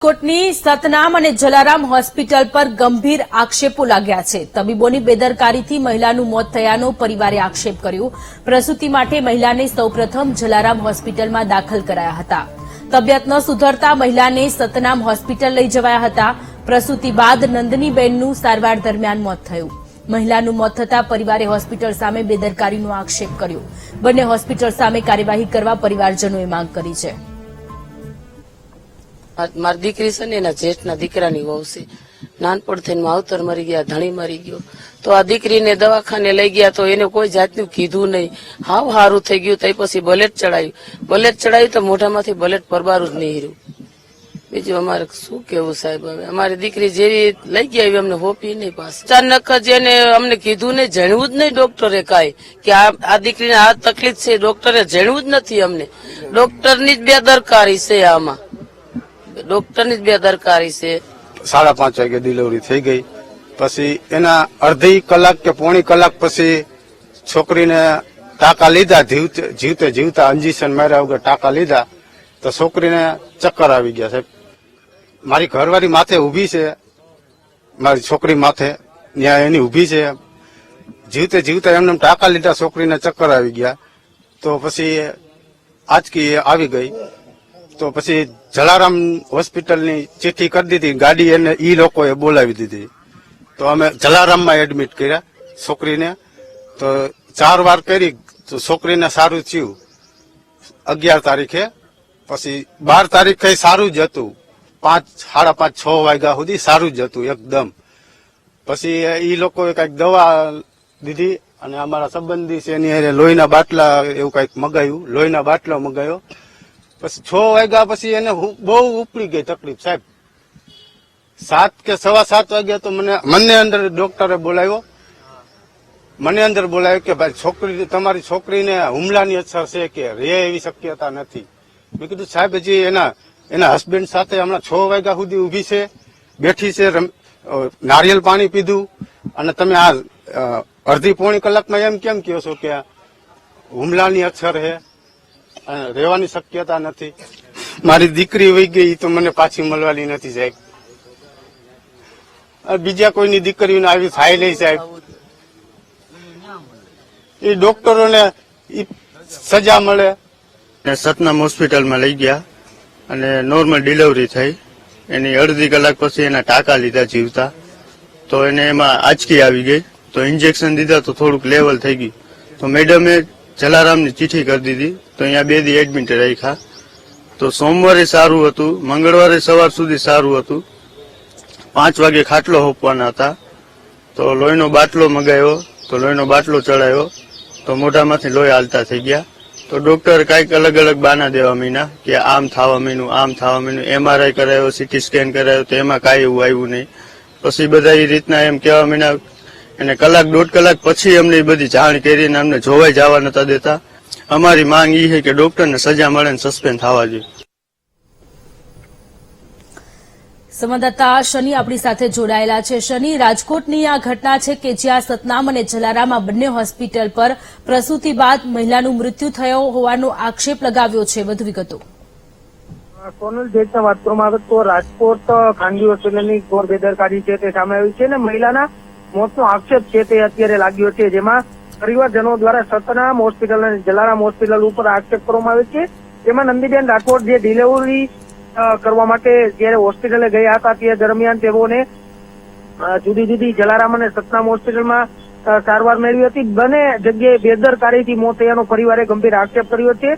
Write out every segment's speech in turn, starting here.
કોટની સતનામ અને જલારામ હોસ્પિટલ પર ગંભીર આક્ષેપો લાગ્યા છે। તબીબોની બેદરકારીથી મહિલાનું મોત થયાનો પરિવારે આક્ષેપ કર્યો। પ્રસૂતિ માટે મહિલાને સૌપ્રથમ જલારામ હોસ્પિટલમાં દાખલ કરાયા હતા। તબિયત ન સુધરતા મહિલાને સતનામ હોસ્પિટલ લઈ જવાયા હતા। પ્રસૂતિ બાદ નંદનીબેનનું સારવાર દરમિયાન મોત થયું। મહિલાનું મોત થતા પરિવારે હોસ્પિટલ સામે બેદરકારીનો આક્ષેપ કર્યો। બંને હોસ્પિટલ સામે કાર્યવાહી કરવા પરિવારજનોએ માંગ કરી છે। મારી દીકરી છે ને એના જેઠના દીકરાની વહુ છે। નાનપણથી માવતર મરી ગયા, ધણી મરી ગયો, તો આ દીકરીને દવાખાને લઈ ગયા તો એને કોઈ જાતનું કીધું નહીં। હાવ સારું થઈ ગયું તો પછી બલેટ ચડાયું તો મોઢામાંથી બલેટ પરબારું જ નહીં રહ્યું। બીજું અમારે શું કેવું સાહેબ, હવે અમારી દીકરી જેવી લઈ ગયા એવી અમને હોપી નહીં પાસ। અચાનક જ એને અમને કીધું નહીં, જાણવું જ નહીં ડોક્ટરે કાંઈ કે આ દીકરીને આ તકલીફ છે, ડોક્ટરે જાણવું જ નથી અમને। ડોક્ટરની જ બેદરકારી છે, આમાં ડોક્ટરની જ બેદરકારી છે। 5:30 વાગે ડિલિવરી થઈ ગઈ, પછી એના અડધી કલાક કે પોણી કલાક પછી છોકરીને ટાંકા લીધા, જીવતા ઇન્જેક્શન માર્યા વગર ટાંકા લીધા તો છોકરીને ચક્કર આવી ગયા। સાહેબ મારી ઘરવાળી માથે ઉભી છે, મારી છોકરી માથે ત્યાં એની ઉભી છે, જીવતા એમને ટાંકા લીધા, છોકરીને ચક્કર આવી ગયા। તો પછી આંચકી આવી ગઈ, તો પછી જલારામ હોસ્પિટલની ચિઠ્ઠી કરી દીધી, ગાડી એને ઈ લોકોએ બોલાવી દીધી, તો અમે જલારામમાં એડમિટ કર્યા છોકરીને। તો 4 વાર કરી તો છોકરીને સારું થયું 11 તારીખે, પછી 12 તારીખે સારું જ હતું, 5, 5:30, 6 વાગ્યા સુધી સારું જ હતું એકદમ। પછી ઈ લોકોએ કઈક દવા દીધી અને અમારા સંબંધી છે એની લોહીના બાટલા એવું કઈક મગાવ્યું, લોહીના બાટલા મગાવ્યો। પછી 6 વાગ્યા પછી એને બહુ ઉપડી ગઈ તકલીફ સાહેબ। 7 કે 7:15 વાગ્યા તો મને અંદર ડોક્ટરે બોલાવ્યો, કે ભાઈ તમારી છોકરીને હુમલાની અસર છે કે રે એવી શક્યતા નથી। મેં કીધું સાહેબ હજી એના હસબન્ડ સાથે હમણાં 6 વાગ્યા સુધી ઉભી છે, બેઠી છે, નારિયેલ પાણી પીધું, અને તમે આ અડધી પોણી કલાકમાં એમ કેમ કહો છો કે હુમલાની અસર છે, રહેવાની શક્યતા નથી। મારી દીકરી વહી ગઈ તો મને પાછી મળવાની નથી સાહેબ। બીજા કોઈની દીકરીઓને આવી થાય નહીં સાહેબ। એ ડોક્ટરોને સજા મળે। સતનામ હોસ્પિટલમાં લઈ ગયા અને નોર્મલ ડિલિવરી થઈ। એની અડધી કલાક પછી એના ટાંકા લીધા જીવતા, તો એને એમાં આંચકી આવી ગઈ, તો ઇન્જેક્શન દીધા તો થોડુંક લેવલ થઈ ગયું। તો મેડમે જલારામની ચિઠ્ઠી કરી દીધી, તો અહીંયા 2 દી એડમિટ રાખ્યા। તો સોમવારે સારું હતું, મંગળવારે સવાર સુધી સારું હતું, 5 વાગે ખાટલો હોપવાના હતા, તો લોહીનો બાટલો મગાવ્યો, તો લોહીનો બાટલો ચડાયો તો મોઢામાંથી લોહી હાલતા થઈ ગયા। તો ડોક્ટર કઈક અલગ બાના દેવા માંડ્યા કે આમ થવા માંડ્યું, MRI કરાયો, CT સ્કેન કરાયો, તો એમાં કાંઈ એવું આવ્યું નહીં। પછી બધા એ રીતના એમ કહેવા માંડ્યા, અને 1-1.5 કલાક પછી અમને એ બધી જાણ કરીને અમને જોવાઈ જવા નતા દેતા। અમારી માંગ એ છે કે ડોક્ટરને સજા મળે ને સસ્પેન્ડ થવા જોઈએ। સંવાદદાતા શનિ આપણી સાથે જોડાયેલા છે। શનિ, રાજકોટની આ ઘટના છે કે જ્યાં સતનામ અને જલારામ આ બંને હોસ્પિટલ પર પ્રસૂતિ બાદ મહિલાનું મૃત્યુ થયો હોવાનો આક્ષેપ લગાવ્યો છે, વધુ વિગતો। સોનલ, જે રીતના વાત કરવામાં આવે તો રાજકોટ ખાનગી હોસ્પિટલની ઘોર બેદરકારી છે તે સામે આવી છે અને મહિલાના મોતનો આક્ષેપ છે તે અત્યારે લાગ્યો છે, જેમાં પરિવારજનો દ્વારા સતનામ હોસ્પિટલ અને જલારામ હોસ્પિટલ ઉપર આક્ષેપ કરવામાં આવે છે। જેમાં નંદીબેન રાઠોડ જે ડિલિવરી કરવા માટે જયારે હોસ્પિટલે ગયા હતા તે દરમિયાન તેઓને જુદી જલારામ અને સતનામ હોસ્પિટલમાં સારવાર મેળવી હતી। બંને જગ્યાએ બેદરકારીથી મોત થયાનો પરિવારે ગંભીર આક્ષેપ કર્યો છે।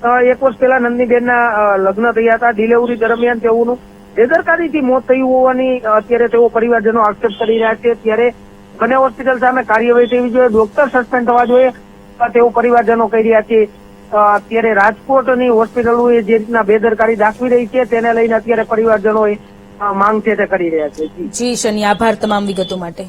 1 વર્ષ પહેલા નંદનીબેનના લગ્ન થયા હતા, ડિલિવરી દરમિયાન તેઓનું બેદરકારીથી મોત થયું હોવાની અત્યારે તેઓ પરિવારજનો આક્ષેપ કરી રહ્યા છે। ત્યારે બંને હોસ્પિટલ સામે કાર્યવાહી થવી જોઈએ, ડોક્ટર સસ્પેન્ડ થવા જોઈએ તેઓ પરિવારજનો કહી રહ્યા છે। અત્યારે રાજકોટની હોસ્પિટલો જે રીતના બેદરકારી દાખવી રહી છે તેને લઈને અત્યારે પરિવારજનોએ માંગ છે તે કરી રહ્યા છે। જી શનિ, આભાર તમામ વિગતો માટે।